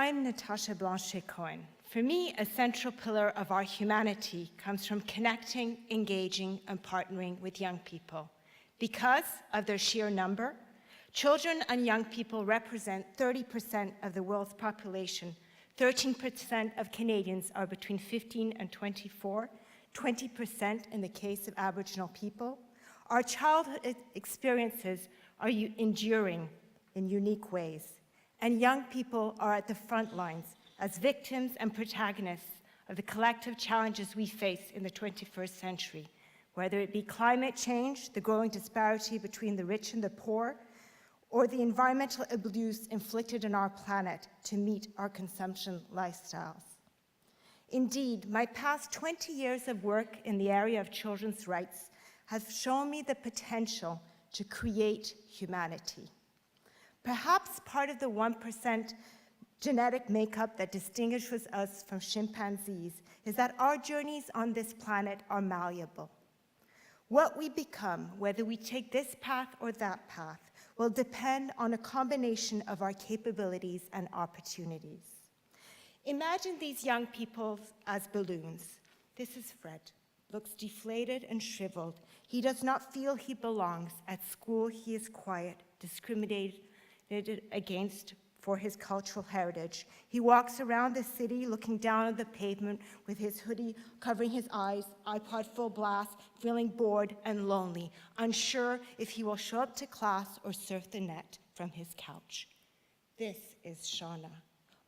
I'm Natasha Blanchet-Cohen. For me, a central pillar of our humanity comes from connecting, engaging, and partnering with young people. Because of their sheer number, children and young people represent 30% of the world's population. 13% of Canadians are between 15 and 24, 20% in the case of Aboriginal people. Our childhood experiences are enduring in unique ways, and young people are at the front lines as victims and protagonists of the collective challenges we face in the 21st century, whether it be climate change, the growing disparity between the rich and the poor, or the environmental abuse inflicted on our planet to meet our consumption lifestyles. Indeed, my past 20 years of work in the area of children's rights have shown me the potential to create humanity. Perhaps part of the 1% genetic makeup that distinguishes us from chimpanzees is that our journeys on this planet are malleable. What we become, whether we take this path or that path, will depend on a combination of our capabilities and opportunities. Imagine these young people as balloons. This is Fred. Looks deflated and shriveled. He does not feel he belongs. At school, he is quiet, discriminated against for his cultural heritage. He walks around the city looking down at the pavement with his hoodie covering his eyes, iPod full blast, feeling bored and lonely, unsure if he will show up to class or surf the net from his couch. This is Shauna.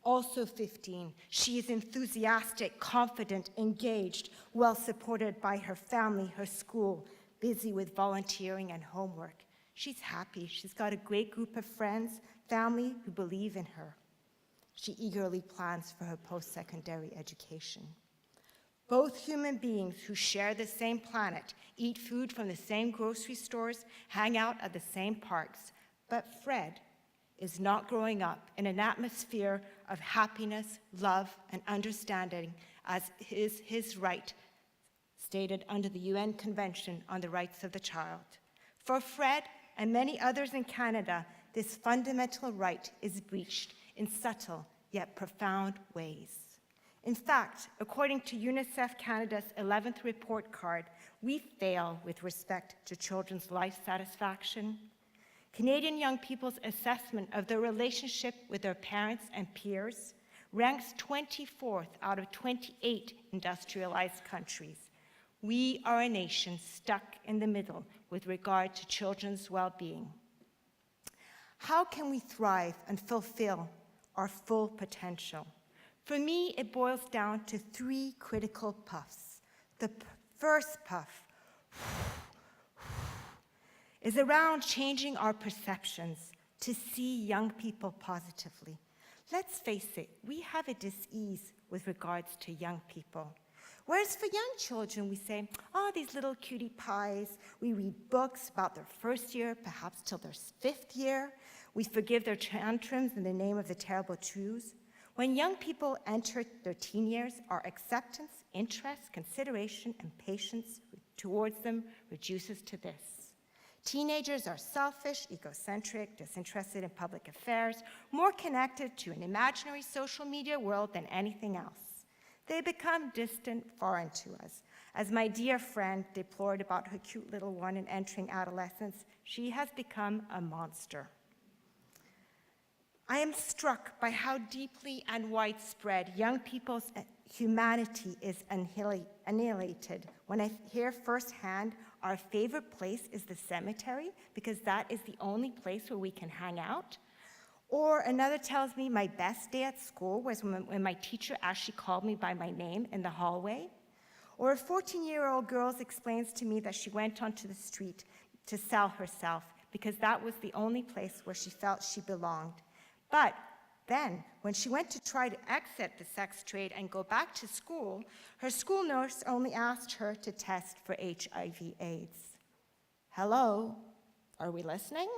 Also 15, she is enthusiastic, confident, engaged, well supported by her family, her school, busy with volunteering and homework. She's happy. She's got a great group of friends, family who believe in her. She eagerly plans for her post-secondary education. Both human beings who share the same planet, eat food from the same grocery stores, hang out at the same parks. But Fred is not growing up in an atmosphere of happiness, love, and understanding as is his right stated under the UN Convention on the Rights of the Child. For Fred and many others in Canada, this fundamental right is breached in subtle yet profound ways. In fact, according to UNICEF Canada's 11th report card, we fail with respect to children's life satisfaction. Canadian young people's assessment of their relationship with their parents and peers ranks 24th out of 28 industrialized countries. We are a nation stuck in the middle with regard to children's well-being. How can we thrive and fulfill our full potential? For me, it boils down to 3 critical puffs. The first puff is around changing our perceptions to see young people positively. Let's face it, we have a dis-ease with regards to young people. Whereas for young children, we say, oh, these little cutie pies. We read books about their first year, perhaps till their 5th year. We forgive their tantrums in the name of the terrible twos. When young people enter their teen years, our acceptance, interest, consideration, and patience towards them reduces to this. Teenagers are selfish, egocentric, disinterested in public affairs, more connected to an imaginary social media world than anything else. They become distant, foreign to us. As my dear friend deplored about her cute little one in entering adolescence, she has become a monster. I am struck by how deeply and widespread young people's humanity is annihilated when I hear firsthand our favorite place is the cemetery because that is the only place where we can hang out. Or another tells me my best day at school was when my teacher actually called me by my name in the hallway. Or a 14-year-old girl explains to me that she went onto the street to sell herself because that was the only place where she felt she belonged. But then, when she went to try to exit the sex trade and go back to school, her school nurse only asked her to test for HIV/AIDS. Hello, are we listening?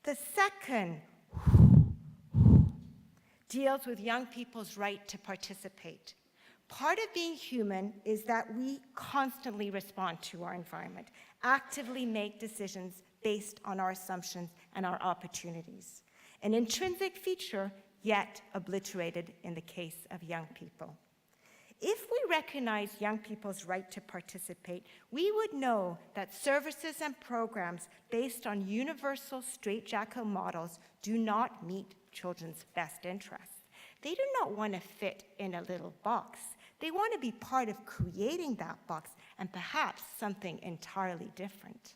The second deals with young people's right to participate. Part of being human is that we constantly respond to our environment, actively make decisions based on our assumptions and our opportunities. An intrinsic feature yet obliterated in the case of young people. If we recognize young people's right to participate, we would know that services and programs based on universal straitjacket models do not meet children's best interests. They do not want to fit in a little box. They want to be part of creating that box and perhaps something entirely different.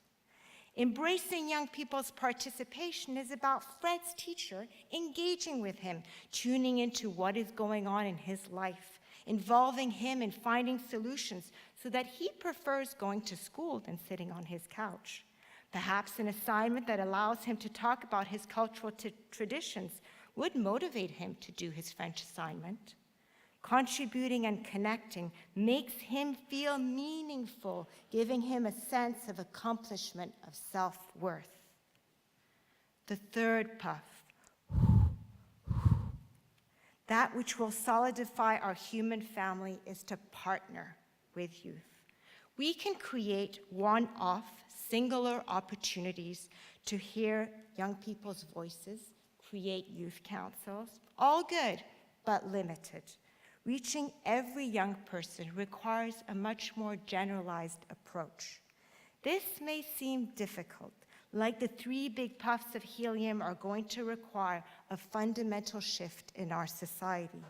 Embracing young people's participation is about Fred's teacher engaging with him, tuning into what is going on in his life, involving him in finding solutions so that he prefers going to school than sitting on his couch. Perhaps an assignment that allows him to talk about his cultural traditions would motivate him to do his French assignment. Contributing and connecting makes him feel meaningful, giving him a sense of accomplishment, of self-worth. The third puff, that which will solidify our human family, is to partner with youth. We can create one-off, singular opportunities to hear young people's voices, create youth councils, all good, but limited. Reaching every young person requires a much more generalized approach. This may seem difficult, like the 3 big puffs of helium are going to require a fundamental shift in our society.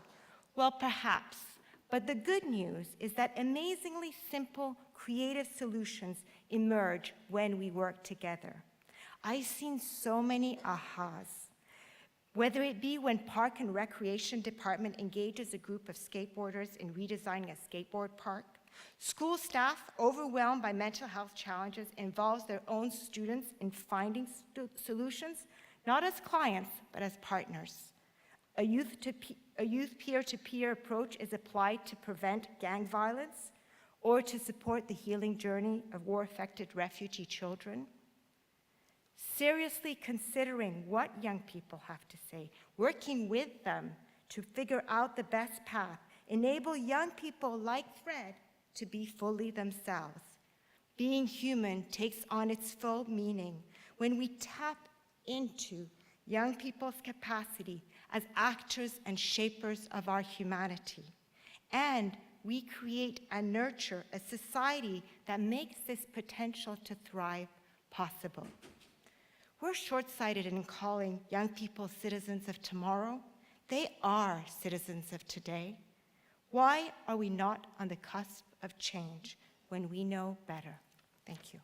Well, perhaps, but the good news is that amazingly simple, creative solutions emerge when we work together. I've seen so many ahas. Whether it be when Park and Recreation Department engages a group of skateboarders in redesigning a skateboard park, school staff overwhelmed by mental health challenges involves their own students in finding solutions, not as clients, but as partners. A youth peer-to-peer approach is applied to prevent gang violence or to support the healing journey of war-affected refugee children. Seriously considering what young people have to say, working with them to figure out the best path, enable young people like Fred to be fully themselves. Being human takes on its full meaning when we tap into young people's capacity as actors and shapers of our humanity. And we create and nurture a society that makes this potential to thrive possible. We're short-sighted in calling young people citizens of tomorrow. They are citizens of today. Why are we not on the cusp of change when we know better? Thank you.